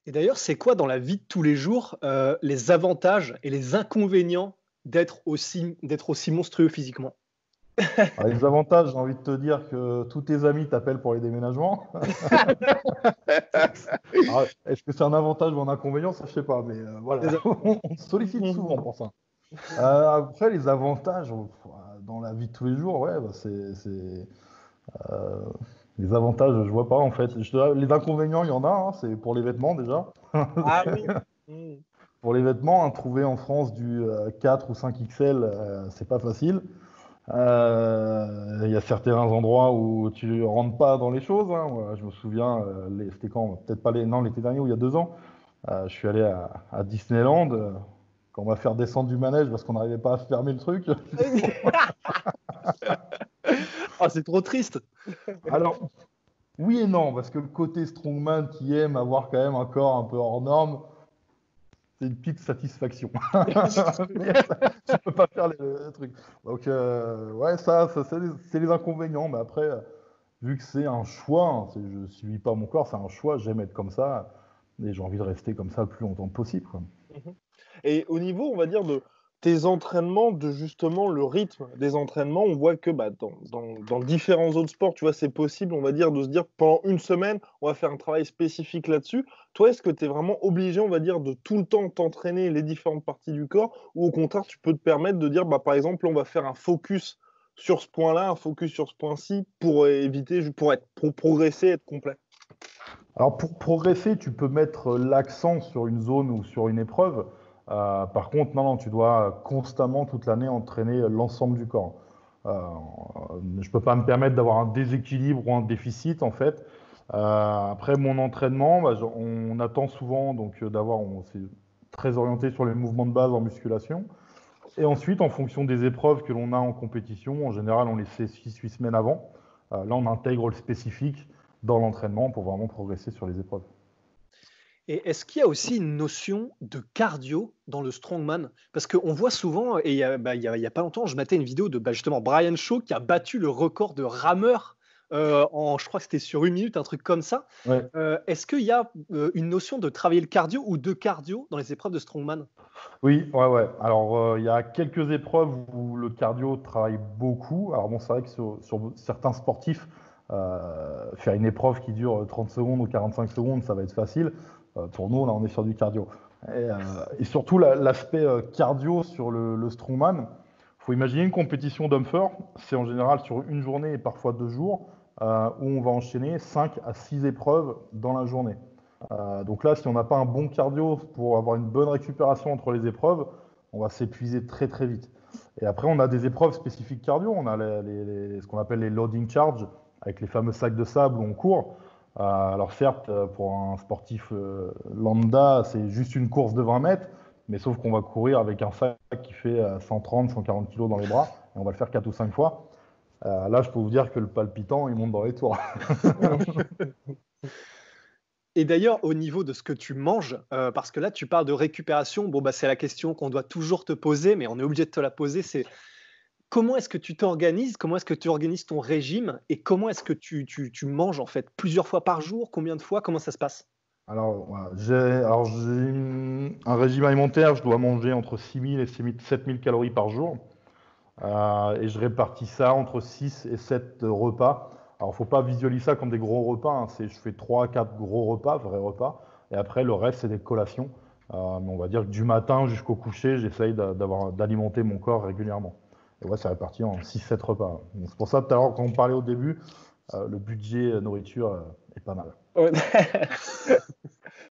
Et d'ailleurs, c'est quoi dans la vie de tous les jours, les avantages et les inconvénients d'être aussi monstrueux physiquement? Alors, les avantages, j'ai envie de te dire que tous tes amis t'appellent pour les déménagements. Alors, est-ce que c'est un avantage ou un inconvénient? Ça, je sais pas, mais voilà, Les on te sollicite souvent a pour ça. Après, les avantages, dans la vie de tous les jours, ouais, bah, euh, les avantages, je vois pas en fait. Les inconvénients, il y en a, hein, c'est pour les vêtements déjà. Ah oui. Mmh. Pour les vêtements, hein, trouver en France du 4 ou 5 XL, c'est pas facile. Il y a certains endroits où tu rentres pas dans les choses, hein. Moi, je me souviens, c'était quand? Peut-être pas non, l'été dernier ou il y a 2 ans. Je suis allé à Disneyland. Quand on va faire descendre du manège parce qu'on n'arrivait pas à fermer le truc. Ah, c'est trop triste. Alors, oui et non, parce que le côté strongman qui aime avoir quand même un corps un peu hors norme, c'est une petite satisfaction. Mais tu peux pas faire le truc. Donc, ouais, ça c'est les inconvénients. Mais après, vu que c'est un choix, hein, je ne subis pas mon corps, c'est un choix, j'aime être comme ça. Et j'ai envie de rester comme ça le plus longtemps possible, quoi. Mmh. Et au niveau, on va dire, de tes entraînements, de justement le rythme des entraînements, on voit que, bah, dans différents autres sports, tu vois, c'est possible, on va dire, de se dire: «Pendant une semaine, on va faire un travail spécifique là-dessus». Toi, est-ce que tu es vraiment obligé, on va dire, de tout le temps t'entraîner les différentes parties du corps? Ou au contraire, tu peux te permettre de dire: «Bah, par exemple, on va faire un focus sur ce point-là, un focus sur ce point-ci», pour éviter pour progresser, être complet? Alors pour progresser, tu peux mettre l'accent sur une zone ou sur une épreuve. Par contre, non, non, tu dois constamment toute l'année entraîner l'ensemble du corps. Euh, je peux pas me permettre d'avoir un déséquilibre ou un déficit en fait. Après mon entraînement, bah, on attend souvent donc c'est très orienté sur les mouvements de base en musculation. Et ensuite, en fonction des épreuves que l'on a en compétition, en général, on les sait 6-8 semaines avant. Là, on intègre le spécifique dans l'entraînement pour vraiment progresser sur les épreuves. Et est-ce qu'il y a aussi une notion de cardio dans le strongman? Parce qu'on voit souvent, et il y a pas longtemps, je matais une vidéo de, justement Brian Shaw qui a battu le record de rameur, je crois que c'était sur 1 minute, un truc comme ça. Ouais. Est-ce qu'il y a, une notion de travailler le cardio ou de cardio dans les épreuves de strongman? Oui, ouais, ouais. Alors, il y a quelques épreuves où le cardio travaille beaucoup. Alors bon, c'est vrai que sur certains sportifs, faire une épreuve qui dure 30 secondes ou 45 secondes, ça va être facile. Pour nous, là, on est sur du cardio. Et surtout, l'aspect cardio sur le strongman, faut imaginer une compétition d'hommes-forts. C'est en général sur une journée et parfois 2 jours, où on va enchaîner 5 à 6 épreuves dans la journée. Donc là, si on n'a pas un bon cardio pour avoir une bonne récupération entre les épreuves, on va s'épuiser très très vite. Et après, on a des épreuves spécifiques cardio. On a ce qu'on appelle les loading charge, avec les fameux sacs de sable où on court. Alors certes, pour un sportif lambda, c'est juste une course de 20 mètres, mais sauf qu'on va courir avec un sac qui fait 130, 140 kg dans les bras, et on va le faire 4 ou 5 fois. Là, je peux vous dire que le palpitant, il monte dans les tours. Et d'ailleurs, au niveau de ce que tu manges, parce que là, tu parles de récupération, bon, c'est la question qu'on doit toujours te poser, mais on est obligé de te la poser, c'est comment est-ce que tu t'organises? Comment est-ce que tu organises ton régime? Et comment est-ce que tu manges, en fait? Plusieurs fois par jour? Combien de fois? Comment ça se passe? Alors, voilà, j'ai un régime alimentaire, je dois manger entre 6 000 et 7 000 calories par jour. Et je répartis ça entre 6 et 7 repas. Alors, faut pas visualiser ça comme des gros repas, hein. Je fais 3 à 4 gros repas, vrais repas. Et après, le reste, c'est des collations. Mais on va dire que du matin jusqu'au coucher, j'essaye d'alimenter mon corps régulièrement. Et ouais, c'est réparti en 6-7 repas. Donc, c'est pour ça, tout à l'heure, quand on parlait au début, le budget nourriture est pas mal. Ouais.